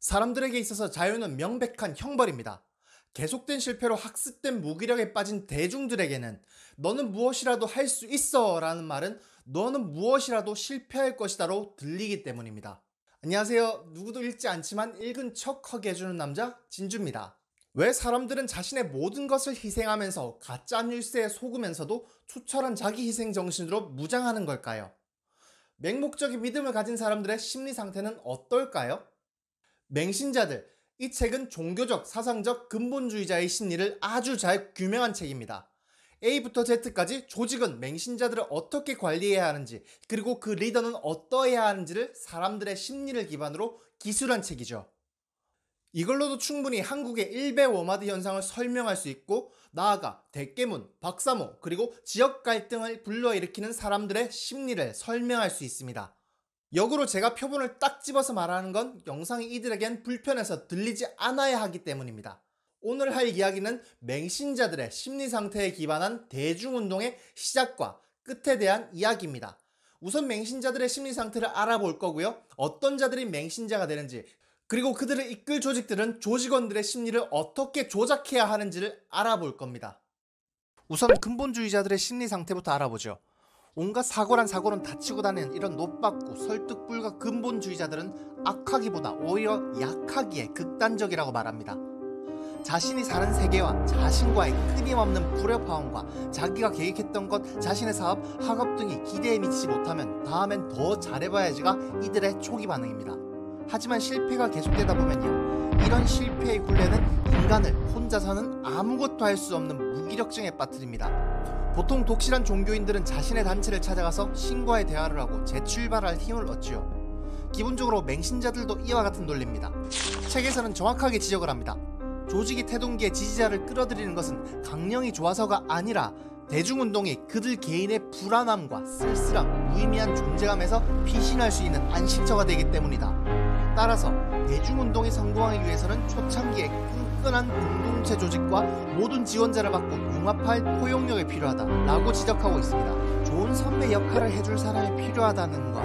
사람들에게 있어서 자유는 명백한 형벌입니다. 계속된 실패로 학습된 무기력에 빠진 대중들에게는 너는 무엇이라도 할 수 있어 라는 말은 너는 무엇이라도 실패할 것이다로 들리기 때문입니다. 안녕하세요. 누구도 읽지 않지만 읽은 척하게 해주는 남자 진주입니다. 왜 사람들은 자신의 모든 것을 희생하면서 가짜 뉴스에 속으면서도 투철한 자기 희생 정신으로 무장하는 걸까요? 맹목적인 믿음을 가진 사람들의 심리 상태는 어떨까요? 맹신자들, 이 책은 종교적, 사상적 근본주의자의 심리를 아주 잘 규명한 책입니다. A부터 Z까지 조직은 맹신자들을 어떻게 관리해야 하는지, 그리고 그 리더는 어떠해야 하는지를 사람들의 심리를 기반으로 기술한 책이죠. 이걸로도 충분히 한국의 일베워마드 현상을 설명할 수 있고, 나아가 대깨문, 박사모, 그리고 지역 갈등을 불러일으키는 사람들의 심리를 설명할 수 있습니다. 역으로 제가 표본을 딱 집어서 말하는 건 영상이 이들에겐 불편해서 들리지 않아야 하기 때문입니다. 오늘 할 이야기는 맹신자들의 심리 상태에 기반한 대중운동의 시작과 끝에 대한 이야기입니다. 우선 맹신자들의 심리 상태를 알아볼 거고요. 어떤 자들이 맹신자가 되는지, 그리고 그들을 이끌 조직들은 조직원들의 심리를 어떻게 조작해야 하는지를 알아볼 겁니다. 우선 근본주의자들의 심리 상태부터 알아보죠. 온갖 사고란 사고는 다치고 다니는 이런 노받고 설득불가 근본주의자들은 악하기보다 오히려 약하기에 극단적이라고 말합니다. 자신이 사는 세계와 자신과의 끊임없는 불협화음과 자기가 계획했던 것, 자신의 사업, 학업 등이 기대에 미치지 못하면 다음엔 더 잘해봐야지가 이들의 초기 반응입니다. 하지만 실패가 계속되다 보면요, 이런 실패의 굴레는 인간을 혼자서는 아무것도 할 수 없는 무기력증에 빠뜨립니다. 보통 독실한 종교인들은 자신의 단체를 찾아가서 신과의 대화를 하고 재출발할 힘을 얻지요. 기본적으로 맹신자들도 이와 같은 논리입니다. 책에서는 정확하게 지적을 합니다. 조직이 태동기에 지지자를 끌어들이는 것은 강령이 좋아서가 아니라 대중운동이 그들 개인의 불안함과 쓸쓸함, 무의미한 존재감에서 피신할 수 있는 안식처가 되기 때문이다. 따라서 대중운동이 성공하기 위해서는 초창기에 끈끈한 공동체 조직과 모든 지원자를 받고 융합할 포용력이 필요하다 라고 지적하고 있습니다. 좋은 선배 역할을 해줄 사람이 필요하다는 것,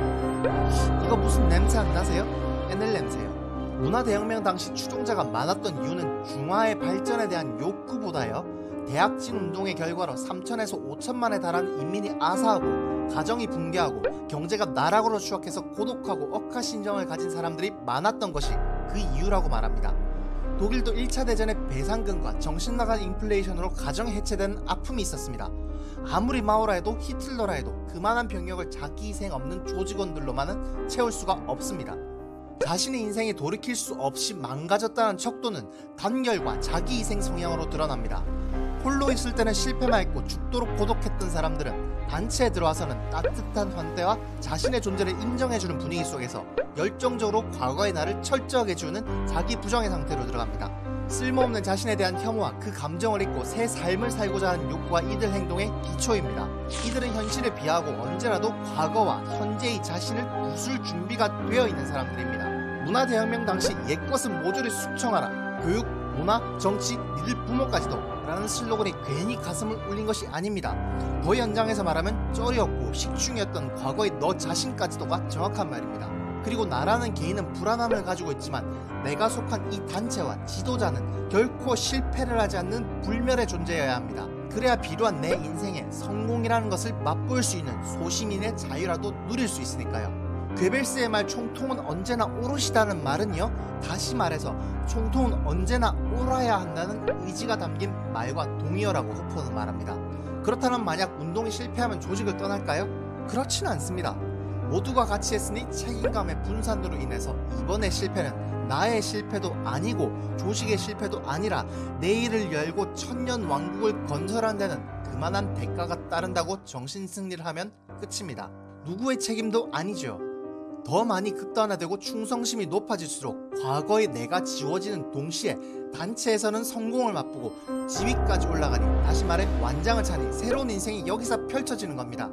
이거 무슨 냄새 안 나세요? NL 냄새요. 문화대혁명 당시 추종자가 많았던 이유는 중화의 발전에 대한 욕구보다요, 대학진 운동의 결과로 3천에서 5천만에 달하는 인민이 아사하고 가정이 붕괴하고 경제가 나락으로 추락해서 고독하고 억하심정을 가진 사람들이 많았던 것이 그 이유라고 말합니다. 독일도 1차 대전의 배상금과 정신나간 인플레이션으로 가정이 해체되는 아픔이 있었습니다. 아무리 마오라 해도 히틀러라 해도 그만한 병력을 자기 희생 없는 조직원들로만은 채울 수가 없습니다. 자신의 인생이 돌이킬 수 없이 망가졌다는 척도는 단결과 자기 희생 성향으로 드러납니다. 홀로 있을 때는 실패만 했고 죽도록 고독했던 사람들은 단체에 들어와서는 따뜻한 환대와 자신의 존재를 인정해주는 분위기 속에서 열정적으로 과거의 나를 철저하게 지우는 자기 부정의 상태로 들어갑니다. 쓸모없는 자신에 대한 혐오와 그 감정을 잊고 새 삶을 살고자 하는 욕구가 이들 행동의 기초입니다. 이들은 현실을 비하하고 언제라도 과거와 현재의 자신을 부술 준비가 되어 있는 사람들입니다. 문화대혁명 당시 옛것은 모조리 숙청하라, 교육, 문화, 정치, 니들 부모까지도 라는 슬로건이 괜히 가슴을 울린 것이 아닙니다. 더 연장해서 말하면 쩔이었고 식충이었던 과거의 너 자신까지도가 정확한 말입니다. 그리고 나라는 개인은 불안함을 가지고 있지만 내가 속한 이 단체와 지도자는 결코 실패를 하지 않는 불멸의 존재여야 합니다. 그래야 비루한 내 인생에 성공이라는 것을 맛볼 수 있는 소시민의 자유라도 누릴 수 있으니까요. 괴벨스의 말 총통은 언제나 오롯이다는 말은요, 다시 말해서 총통은 언제나 옳아야 한다는 의지가 담긴 말과 동의어라고 후포는 말합니다. 그렇다면 만약 운동이 실패하면 조직을 떠날까요? 그렇지는 않습니다. 모두가 같이 했으니 책임감의 분산으로 인해서 이번의 실패는 나의 실패도 아니고 조직의 실패도 아니라 내일을 열고 천년 왕국을 건설하는 데는 그만한 대가가 따른다고 정신승리를 하면 끝입니다. 누구의 책임도 아니죠. 더 많이 극단화되고 충성심이 높아질수록 과거의 내가 지워지는 동시에 단체에서는 성공을 맛보고 지위까지 올라가니, 다시 말해 완장을 차니 새로운 인생이 여기서 펼쳐지는 겁니다.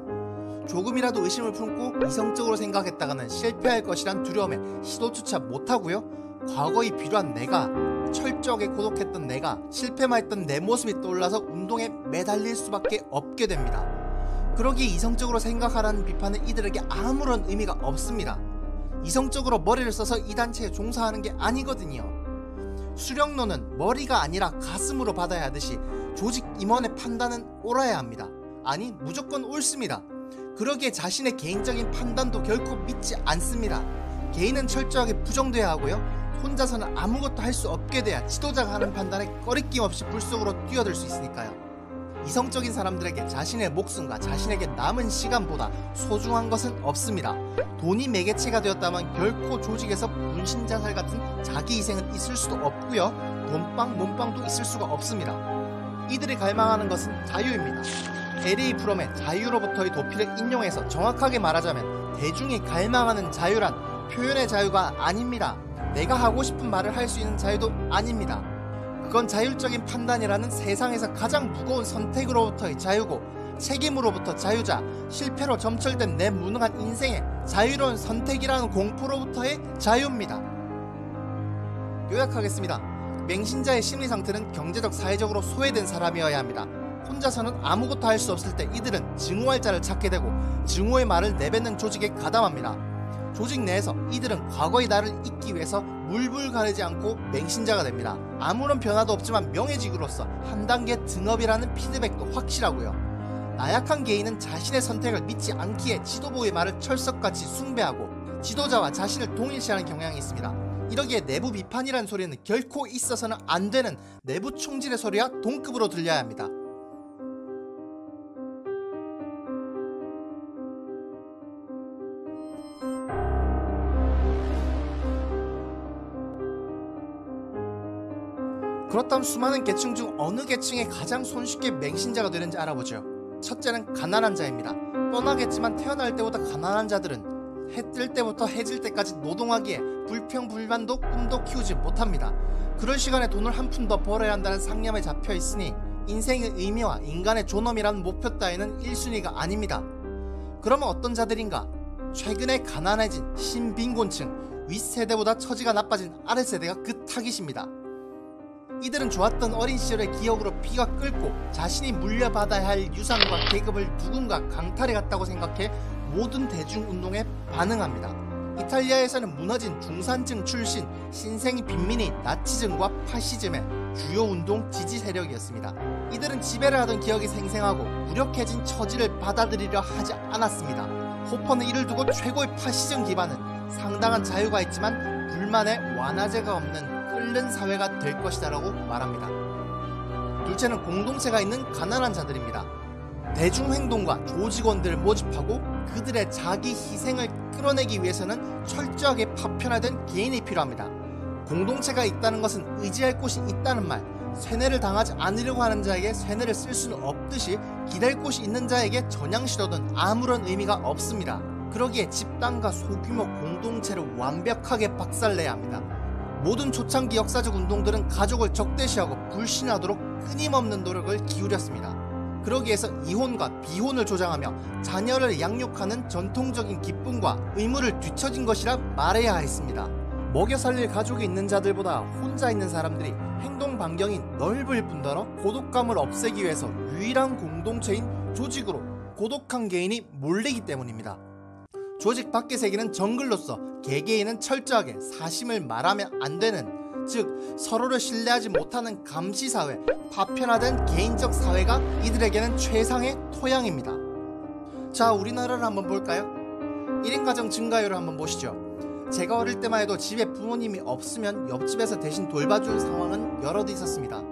조금이라도 의심을 품고 이성적으로 생각했다가는 실패할 것이란 두려움에 시도조차 못하고요, 과거의 비루한 내가, 철저하게 고독했던 내가, 실패만 했던 내 모습이 떠올라서 운동에 매달릴 수밖에 없게 됩니다. 그러기에 이성적으로 생각하라는 비판은 이들에게 아무런 의미가 없습니다. 이성적으로 머리를 써서 이 단체에 종사하는 게 아니거든요. 수령론은 머리가 아니라 가슴으로 받아야 하듯이 조직 임원의 판단은 옳아야 합니다. 아니, 무조건 옳습니다. 그러기에 자신의 개인적인 판단도 결코 믿지 않습니다. 개인은 철저하게 부정돼야 하고요. 혼자서는 아무것도 할 수 없게 돼야 지도자가 하는 판단에 꺼리낌 없이 불 속으로 뛰어들 수 있으니까요. 이성적인 사람들에게 자신의 목숨과 자신에게 남은 시간보다 소중한 것은 없습니다. 돈이 매개체가 되었다면 결코 조직에서 분신자살 같은 자기 희생은 있을 수도 없고요. 돈빵 몸빵도 있을 수가 없습니다. 이들이 갈망하는 것은 자유입니다. LA 프롬의 자유로부터의 도피를 인용해서 정확하게 말하자면 대중이 갈망하는 자유란 표현의 자유가 아닙니다. 내가 하고 싶은 말을 할 수 있는 자유도 아닙니다. 그건 자율적인 판단이라는 세상에서 가장 무거운 선택으로부터의 자유고, 책임으로부터 자유자, 실패로 점철된 내 무능한 인생의 자유로운 선택이라는 공포로부터의 자유입니다. 요약하겠습니다. 맹신자의 심리 상태는 경제적 사회적으로 소외된 사람이어야 합니다. 혼자서는 아무것도 할 수 없을 때 이들은 증오할 자를 찾게 되고 증오의 말을 내뱉는 조직에 가담합니다. 조직 내에서 이들은 과거의 나를 잊기 위해서 물불 가리지 않고 맹신자가 됩니다. 아무런 변화도 없지만 명예직으로서 한 단계 등업이라는 피드백도 확실하고요. 나약한 개인은 자신의 선택을 믿지 않기에 지도부의 말을 철석같이 숭배하고 지도자와 자신을 동일시하는 경향이 있습니다. 이러기에 내부 비판이라는 소리는 결코 있어서는 안 되는 내부 총질의 소리와 동급으로 들려야 합니다. 그렇다면 수많은 계층 중 어느 계층에 가장 손쉽게 맹신자가 되는지 알아보죠. 첫째는 가난한 자입니다. 뻔하겠지만 태어날 때보다 가난한 자들은 해 뜰 때부터 해질 때까지 노동하기에 불평불만도 꿈도 키우지 못합니다. 그럴 시간에 돈을 한 푼 더 벌어야 한다는 상념에 잡혀 있으니 인생의 의미와 인간의 존엄이라는 목표 따위는 1순위가 아닙니다. 그러면 어떤 자들인가? 최근에 가난해진 신빈곤층, 윗세대보다 처지가 나빠진 아랫세대가 그 타깃입니다. 이들은 좋았던 어린 시절의 기억으로 피가 끓고 자신이 물려받아야 할 유산과 계급을 누군가 강탈해갔다고 생각해 모든 대중운동에 반응합니다. 이탈리아에서는 무너진 중산층 출신 신생 빈민이 나치즘과 파시즘의 주요 운동 지지 세력이었습니다. 이들은 지배를 하던 기억이 생생하고 무력해진 처지를 받아들이려 하지 않았습니다. 호퍼는 이를 두고 최고의 파시즘 기반은 상당한 자유가 있지만 불만의 완화제가 없는 끓는 사회가 될 것이다 라고 말합니다. 둘째는 공동체가 있는 가난한 자들입니다. 대중행동가 조직원들을 모집하고 그들의 자기 희생을 끌어내기 위해서는 철저하게 파편화된 개인이 필요합니다. 공동체가 있다는 것은 의지할 곳이 있다는 말, 쇠뇌를 당하지 않으려고 하는 자에게 쇠뇌를 쓸 수는 없듯이 기댈 곳이 있는 자에게 전향시도는 아무런 의미가 없습니다. 그러기에 집단과 소규모 공동체를 완벽하게 박살내야 합니다. 모든 초창기 역사적 운동들은 가족을 적대시하고 불신하도록 끊임없는 노력을 기울였습니다. 그러기 위해서 이혼과 비혼을 조장하며 자녀를 양육하는 전통적인 기쁨과 의무를 뒤처진 것이라 말해야 했습니다. 먹여 살릴 가족이 있는 자들보다 혼자 있는 사람들이 행동 반경이 넓을 뿐더러 고독감을 없애기 위해서 유일한 공동체인 조직으로 고독한 개인이 몰리기 때문입니다. 조직 밖의 세계는 정글로서 개개인은 철저하게 사심을 말하면 안 되는, 즉 서로를 신뢰하지 못하는 감시사회, 파편화된 개인적 사회가 이들에게는 최상의 토양입니다. 자, 우리나라를 한번 볼까요? 1인 가정 증가율을 한번 보시죠. 제가 어릴 때만 해도 집에 부모님이 없으면 옆집에서 대신 돌봐주는 상황은 여럿 있었습니다.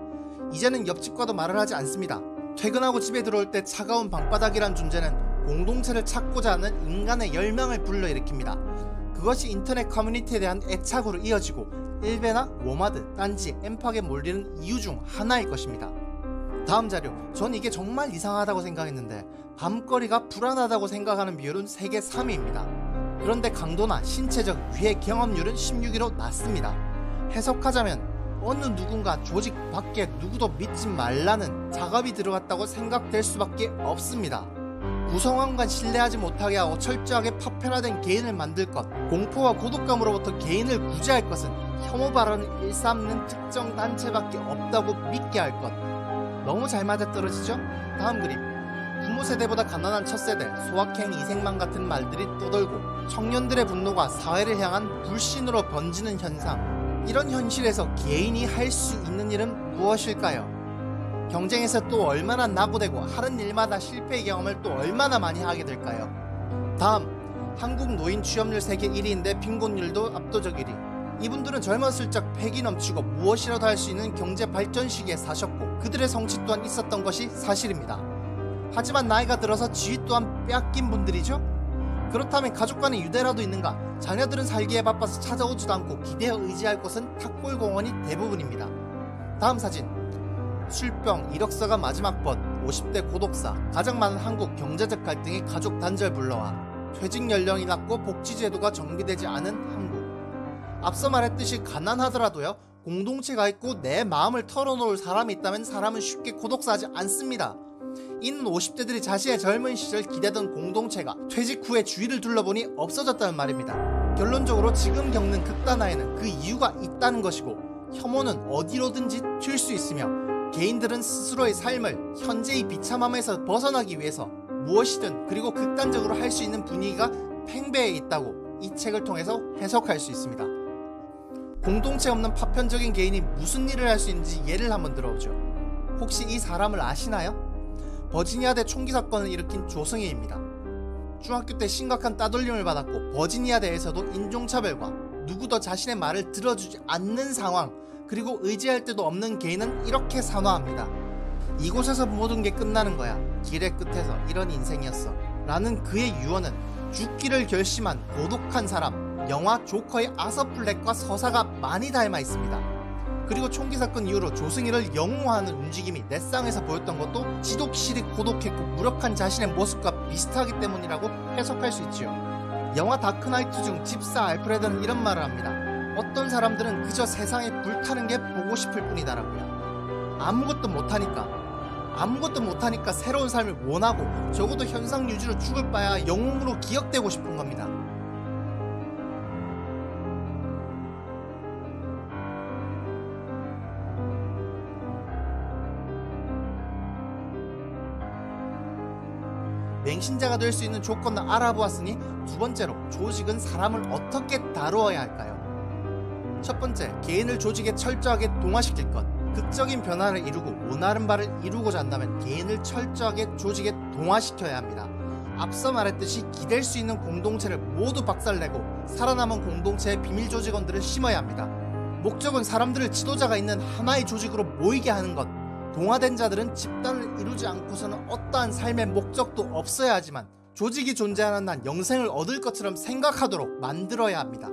이제는 옆집과도 말을 하지 않습니다. 퇴근하고 집에 들어올 때 차가운 방바닥이란 존재는 공동체를 찾고자 하는 인간의 열망을 불러일으킵니다. 그것이 인터넷 커뮤니티에 대한 애착으로 이어지고 일베나 워마드, 딴지, 엠팍에 몰리는 이유 중 하나일 것입니다. 다음 자료. 전 이게 정말 이상하다고 생각했는데 밤거리가 불안하다고 생각하는 비율은 세계 3위입니다. 그런데 강도나 신체적 위해 경험률은 16위로 낮습니다. 해석하자면 어느 누군가 조직 밖에 누구도 믿지 말라는 작업이 들어갔다고 생각될 수밖에 없습니다. 구성원과 신뢰하지 못하게 하고 철저하게 파편화된 개인을 만들 것, 공포와 고독감으로부터 개인을 구제할 것은 혐오 발언을 일삼는 특정 단체밖에 없다고 믿게 할 것. 너무 잘 맞아떨어지죠? 다음 그림. 부모 세대보다 가난한 첫 세대, 소확행 이생만 같은 말들이 떠돌고 청년들의 분노가 사회를 향한 불신으로 번지는 현상. 이런 현실에서 개인이 할 수 있는 일은 무엇일까요? 경쟁에서 또 얼마나 낙오되고 하는 일마다 실패의 경험을 또 얼마나 많이 하게 될까요? 다음, 한국 노인 취업률 세계 1위인데 빈곤율도 압도적 1위. 이분들은 젊었을 적 패기 넘치고 무엇이라도 할 수 있는 경제 발전 시기에 사셨고 그들의 성취 또한 있었던 것이 사실입니다. 하지만 나이가 들어서 지위 또한 빼앗긴 분들이죠? 그렇다면 가족간의 유대라도 있는가? 자녀들은 살기에 바빠서 찾아오지도 않고 기대어 의지할 곳은 탁골공원이 대부분입니다. 다음 사진. 술병, 이력서가 마지막 벗, 50대 고독사, 가장 많은 한국 경제적 갈등이 가족 단절 불러와 퇴직 연령이 낮고 복지제도가 정비되지 않은 한국. 앞서 말했듯이 가난하더라도요, 공동체가 있고 내 마음을 털어놓을 사람이 있다면 사람은 쉽게 고독사하지 않습니다. 이는 50대들이 자신의 젊은 시절 기대던 공동체가 퇴직 후에 주위를 둘러보니 없어졌다는 말입니다. 결론적으로 지금 겪는 극단화에는 그 이유가 있다는 것이고 혐오는 어디로든지 튈 수 있으며 개인들은 스스로의 삶을 현재의 비참함에서 벗어나기 위해서 무엇이든 그리고 극단적으로 할 수 있는 분위기가 팽배해 있다고 이 책을 통해서 해석할 수 있습니다. 공동체 없는 파편적인 개인이 무슨 일을 할 수 있는지 예를 한번 들어보죠. 혹시 이 사람을 아시나요? 버지니아대 총기 사건을 일으킨 조승희입니다. 중학교 때 심각한 따돌림을 받았고 버지니아대에서도 인종차별과 누구도 자신의 말을 들어주지 않는 상황, 그리고 의지할 데도 없는 개인은 이렇게 산화합니다. 이곳에서 모든 게 끝나는 거야. 길의 끝에서 이런 인생이었어. 라는 그의 유언은 죽기를 결심한 고독한 사람, 영화 조커의 아서 플렉과 서사가 많이 닮아 있습니다. 그리고 총기 사건 이후로 조승희를 영웅화하는 움직임이 넷상에서 보였던 것도 지독실히 고독했고 무력한 자신의 모습과 비슷하기 때문이라고 해석할 수 있지요. 영화 다크나이트 중 집사 알프레드는 이런 말을 합니다. 어떤 사람들은 그저 세상에 불타는 게 보고 싶을 뿐이다라고요. 아무것도 못하니까 새로운 삶을 원하고 적어도 현상 유지로 죽을 바야 영웅으로 기억되고 싶은 겁니다. 맹신자가 될 수 있는 조건을 알아보았으니 두 번째로 조직은 사람을 어떻게 다루어야 할까요? 첫 번째, 개인을 조직에 철저하게 동화시킬 것. 극적인 변화를 이루고 원하는 바를 이루고자 한다면 개인을 철저하게 조직에 동화시켜야 합니다. 앞서 말했듯이 기댈 수 있는 공동체를 모두 박살내고 살아남은 공동체의 비밀 조직원들을 심어야 합니다. 목적은 사람들을 지도자가 있는 하나의 조직으로 모이게 하는 것. 동화된 자들은 집단을 이루지 않고서는 어떠한 삶의 목적도 없어야 하지만 조직이 존재하는 한 영생을 얻을 것처럼 생각하도록 만들어야 합니다.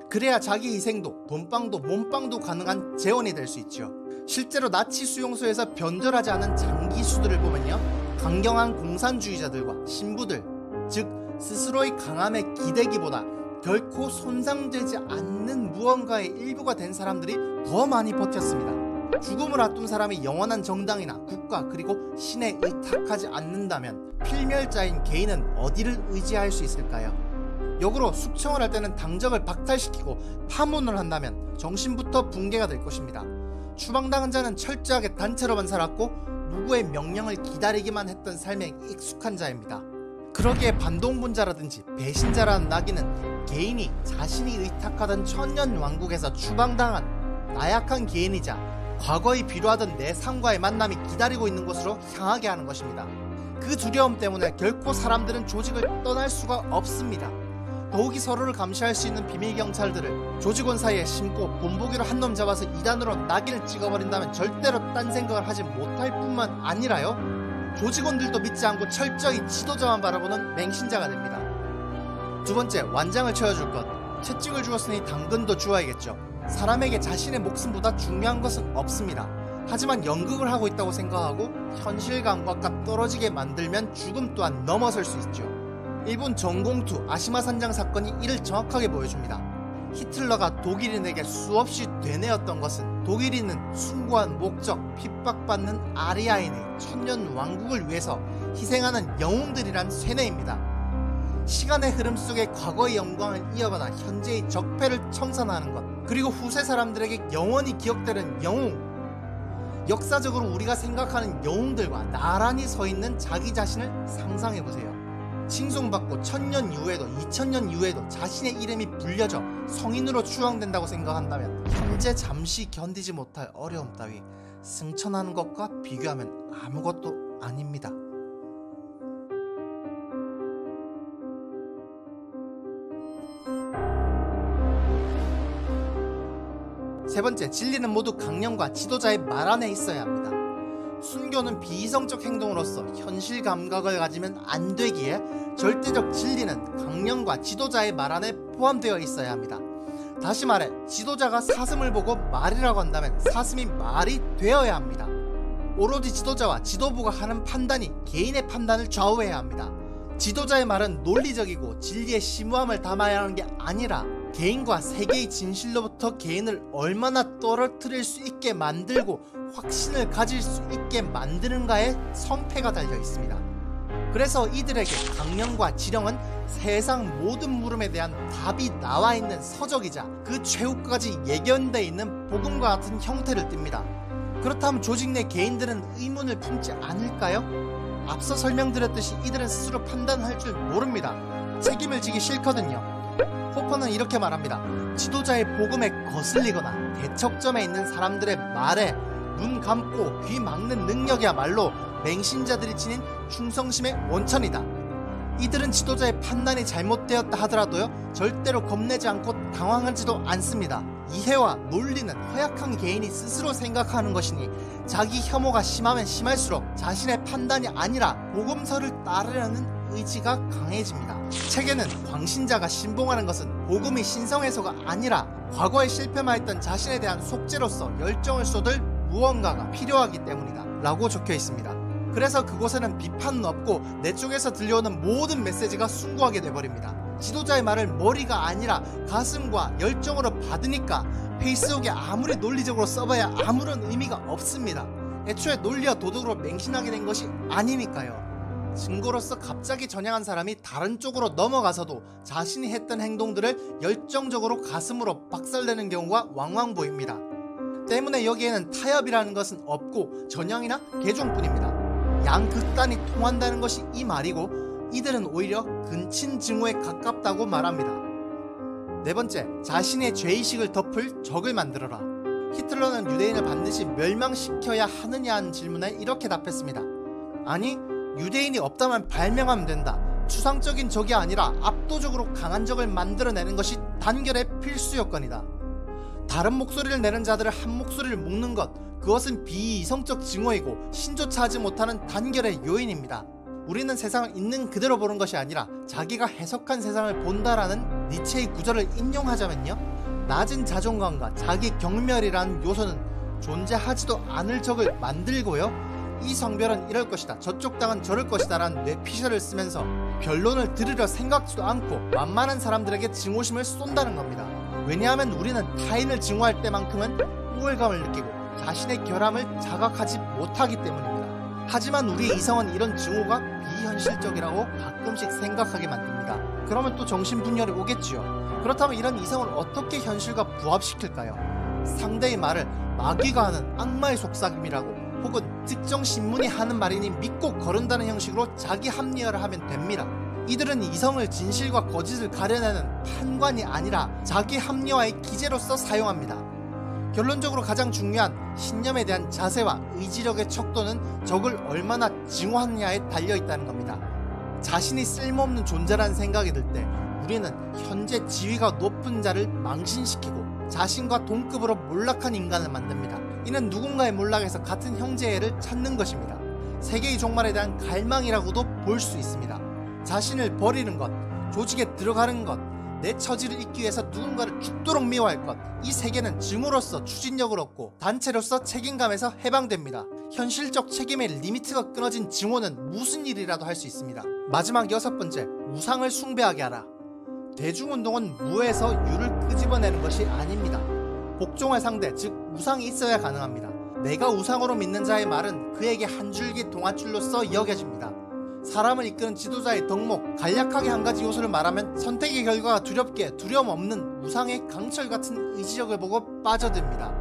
그래야 자기 희생도 돈방도 몸방도 가능한 재원이 될 수 있죠. 실제로 나치 수용소에서 변절하지 않은 장기수들을 보면요, 강경한 공산주의자들과 신부들, 즉 스스로의 강함에 기대기보다 결코 손상되지 않는 무언가의 일부가 된 사람들이 더 많이 버텼습니다. 죽음을 앞둔 사람이 영원한 정당이나 국가 그리고 신에 의탁하지 않는다면 필멸자인 개인은 어디를 의지할 수 있을까요? 역으로 숙청을 할 때는 당적을 박탈시키고 파문을 한다면 정신부터 붕괴가 될 것입니다. 추방당한 자는 철저하게 단체로만 살았고 누구의 명령을 기다리기만 했던 삶에 익숙한 자입니다. 그러기에 반동분자라든지 배신자라는 낙인은 개인이 자신이 의탁하던 천년왕국에서 추방당한 나약한 개인이자 과거에 비루하던 내 삶과의 만남이 기다리고 있는 곳으로 향하게 하는 것입니다. 그 두려움 때문에 결코 사람들은 조직을 떠날 수가 없습니다. 더욱이 서로를 감시할 수 있는 비밀경찰들을 조직원 사이에 심고 본보기로 한 놈 잡아서 2단으로 낙인을 찍어버린다면 절대로 딴 생각을 하지 못할 뿐만 아니라요, 조직원들도 믿지 않고 철저히 지도자만 바라보는 맹신자가 됩니다. 두 번째, 완장을 채워줄 것. 채찍을 주었으니 당근도 주어야겠죠. 사람에게 자신의 목숨보다 중요한 것은 없습니다. 하지만 연극을 하고 있다고 생각하고 현실 감각과 떨어지게 만들면 죽음 또한 넘어설 수 있죠. 일본 전공투 아시마 산장 사건이 이를 정확하게 보여줍니다. 히틀러가 독일인에게 수없이 되뇌었던 것은 독일인은 숭고한 목적, 핍박받는 아리아인의 천년 왕국을 위해서 희생하는 영웅들이란 쇠뇌입니다. 시간의 흐름 속에 과거의 영광을 이어가다 현재의 적폐를 청산하는 것, 그리고 후세 사람들에게 영원히 기억되는 영웅. 역사적으로 우리가 생각하는 영웅들과 나란히 서 있는 자기 자신을 상상해보세요. 칭송받고 1000년 이후에도 2000년 이후에도 자신의 이름이 불려져 성인으로 추앙된다고 생각한다면 현재 잠시 견디지 못할 어려움 따위 승천하는 것과 비교하면 아무것도 아닙니다. 세 번째, 진리는 모두 강령과 지도자의 말 안에 있어야 합니다. 순교는 비이성적 행동으로서 현실 감각을 가지면 안 되기에 절대적 진리는 강령과 지도자의 말 안에 포함되어 있어야 합니다. 다시 말해, 지도자가 사슴을 보고 말이라고 한다면 사슴이 말이 되어야 합니다. 오로지 지도자와 지도부가 하는 판단이 개인의 판단을 좌우해야 합니다. 지도자의 말은 논리적이고 진리의 심오함을 담아야 하는 게 아니라 개인과 세계의 진실로부터 개인을 얼마나 떨어뜨릴 수 있게 만들고 확신을 가질 수 있게 만드는가에 성패가 달려 있습니다. 그래서 이들에게 강령과 지령은 세상 모든 물음에 대한 답이 나와 있는 서적이자 그 최후까지 예견되어 있는 복음과 같은 형태를 띱니다. 그렇다면 조직 내 개인들은 의문을 품지 않을까요? 앞서 설명드렸듯이 이들은 스스로 판단할 줄 모릅니다. 책임을 지기 싫거든요. 호퍼는 이렇게 말합니다. 지도자의 복음에 거슬리거나 대척점에 있는 사람들의 말에 눈 감고 귀 막는 능력이야말로 맹신자들이 지닌 충성심의 원천이다. 이들은 지도자의 판단이 잘못되었다 하더라도요 절대로 겁내지 않고 당황하지도 않습니다. 이해와 논리는 허약한 개인이 스스로 생각하는 것이니 자기 혐오가 심하면 심할수록 자신의 판단이 아니라 복음서를 따르려는 의지가 강해집니다. 책에는 광신자가 신봉하는 것은 복음이 신성해서가 아니라 과거에 실패만 했던 자신에 대한 속죄로서 열정을 쏟을 무언가가 필요하기 때문이다 라고 적혀 있습니다. 그래서 그곳에는 비판은 없고 내 쪽에서 들려오는 모든 메시지가 숭고하게 돼버립니다. 지도자의 말을 머리가 아니라 가슴과 열정으로 받으니까 페이스북에 아무리 논리적으로 써봐야 아무런 의미가 없습니다. 애초에 논리와 도덕으로 맹신하게 된 것이 아니니까요. 증거로서 갑자기 전향한 사람이 다른 쪽으로 넘어가서도 자신이 했던 행동들을 열정적으로 가슴으로 박살내는 경우가 왕왕 보입니다. 때문에 여기에는 타협이라는 것은 없고 전향이나 개종뿐입니다. 양극단이 통한다는 것이 이 말이고 이들은 오히려 근친증오에 가깝다고 말합니다. 네 번째, 자신의 죄의식을 덮을 적을 만들어라. 히틀러는 유대인을 반드시 멸망시켜야 하느냐는 질문에 이렇게 답했습니다. 아니, 유대인이 없다면 발명하면 된다. 추상적인 적이 아니라 압도적으로 강한 적을 만들어내는 것이 단결의 필수 요건이다. 다른 목소리를 내는 자들을 한 목소리를 묶는 것, 그것은 비이성적 증오이고 신조차 하지 못하는 단결의 요인입니다. 우리는 세상을 있는 그대로 보는 것이 아니라 자기가 해석한 세상을 본다라는 니체의 구절을 인용하자면요, 낮은 자존감과 자기 경멸이라는 요소는 존재하지도 않을 적을 만들고요, 이 성별은 이럴 것이다, 저쪽 당은 저럴 것이다 라는 뇌피셜을 쓰면서 변론을 들으려 생각지도 않고 만만한 사람들에게 증오심을 쏜다는 겁니다. 왜냐하면 우리는 타인을 증오할 때만큼은 우월감을 느끼고 자신의 결함을 자각하지 못하기 때문입니다. 하지만 우리의 이성은 이런 증오가 비현실적이라고 가끔씩 생각하게 만듭니다. 그러면 또 정신분열이 오겠지요. 그렇다면 이런 이성을 어떻게 현실과 부합시킬까요? 상대의 말을 마귀가 하는 악마의 속삭임이라고 혹은 특정 신문이 하는 말이니 믿고 거른다는 형식으로 자기 합리화를 하면 됩니다. 이들은 이성을 진실과 거짓을 가려내는 판관이 아니라 자기 합리화의 기제로서 사용합니다. 결론적으로 가장 중요한 신념에 대한 자세와 의지력의 척도는 적을 얼마나 증오하느냐에 달려있다는 겁니다. 자신이 쓸모없는 존재라는 생각이 들 때 우리는 현재 지위가 높은 자를 망신시키고 자신과 동급으로 몰락한 인간을 만듭니다. 이는 누군가의 몰락에서 같은 형제애를 찾는 것입니다. 세계의 종말에 대한 갈망이라고도 볼 수 있습니다. 자신을 버리는 것, 조직에 들어가는 것, 내 처지를 잇기 위해서 누군가를 죽도록 미워할 것, 이 세계는 증오로서 추진력을 얻고 단체로서 책임감에서 해방됩니다. 현실적 책임의 리미트가 끊어진 증오는 무슨 일이라도 할 수 있습니다. 마지막 여섯 번째, 우상을 숭배하게 하라. 대중운동은 무에서 유를 끄집어내는 것이 아닙니다. 복종할 상대, 즉 우상이 있어야 가능합니다. 내가 우상으로 믿는 자의 말은 그에게 한 줄기 동아줄로서 여겨집니다. 사람을 이끄는 지도자의 덕목, 간략하게 한 가지 요소를 말하면 선택의 결과가 두렵게 두려움 없는 우상의 강철 같은 의지력을 보고 빠져듭니다.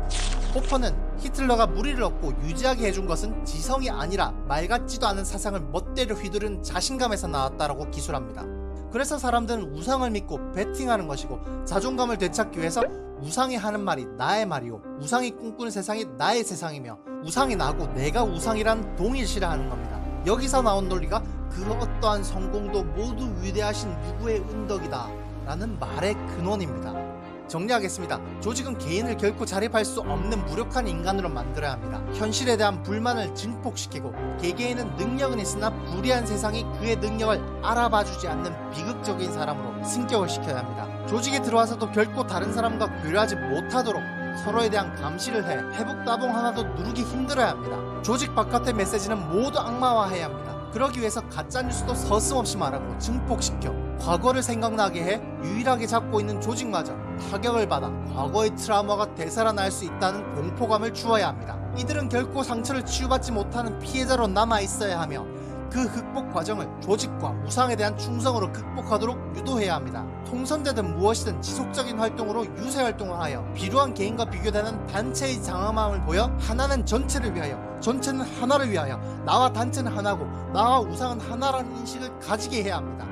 호퍼는 히틀러가 무리를 얻고 유지하게 해준 것은 지성이 아니라 말 같지도 않은 사상을 멋대로 휘두른 자신감에서 나왔다라고 기술합니다. 그래서 사람들은 우상을 믿고 베팅하는 것이고, 자존감을 되찾기 위해서 우상이 하는 말이 나의 말이요, 우상이 꿈꾸는 세상이 나의 세상이며, 우상이 나고 내가 우상이란 동일시라하는 겁니다. 여기서 나온 논리가 그 어떠한 성공도 모두 위대하신 누구의 은덕이다 라는 말의 근원입니다. 정리하겠습니다. 조직은 개인을 결코 자립할 수 없는 무력한 인간으로 만들어야 합니다. 현실에 대한 불만을 증폭시키고, 개개인은 능력은 있으나 불의한 세상이 그의 능력을 알아봐주지 않는 비극적인 사람으로 승격을 시켜야 합니다. 조직에 들어와서도 결코 다른 사람과 교류하지 못하도록 서로에 대한 감시를 해 회복 따봉 하나도 누르기 힘들어야 합니다. 조직 바깥의 메시지는 모두 악마화해야 합니다. 그러기 위해서 가짜뉴스도 서슴없이 말하고 증폭시켜 과거를 생각나게 해 유일하게 잡고 있는 조직마저 타격을 받아 과거의 트라우마가 되살아날 수 있다는 공포감을 주어야 합니다. 이들은 결코 상처를 치유받지 못하는 피해자로 남아있어야 하며, 그 극복 과정을 조직과 우상에 대한 충성으로 극복하도록 유도해야 합니다. 통선되든 무엇이든 지속적인 활동으로 유세 활동을 하여 비루한 개인과 비교되는 단체의 장엄함을 보여 하나는 전체를 위하여, 전체는 하나를 위하여, 나와 단체는 하나고 나와 우상은 하나라는 인식을 가지게 해야 합니다.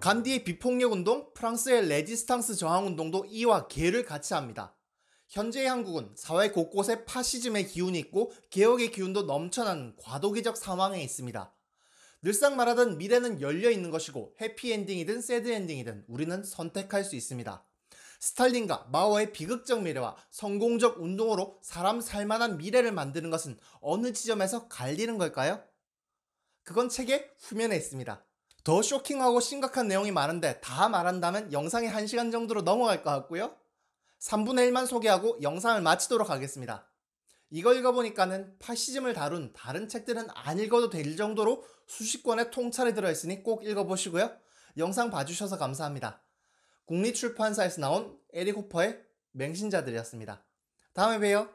간디의 비폭력운동, 프랑스의 레지스탕스 저항운동도 이와 계를 같이 합니다. 현재의 한국은 사회 곳곳에 파시즘의 기운이 있고 개혁의 기운도 넘쳐나는 과도기적 상황에 있습니다. 늘상 말하던 미래는 열려있는 것이고, 해피엔딩이든 새드엔딩이든 우리는 선택할 수 있습니다. 스탈린과 마오의 비극적 미래와 성공적 운동으로 사람 살만한 미래를 만드는 것은 어느 지점에서 갈리는 걸까요? 그건 책의 후면에 있습니다. 더 쇼킹하고 심각한 내용이 많은데 다 말한다면 영상이 1시간 정도로 넘어갈 것 같고요. 3분의 1만 소개하고 영상을 마치도록 하겠습니다. 이거 읽어보니까는 파시즘을 다룬 다른 책들은 안 읽어도 될 정도로 수십 권의 통찰이 들어있으니 꼭 읽어보시고요. 영상 봐주셔서 감사합니다. 국립출판사에서 나온 에릭 호퍼의 맹신자들이었습니다. 다음에 봬요.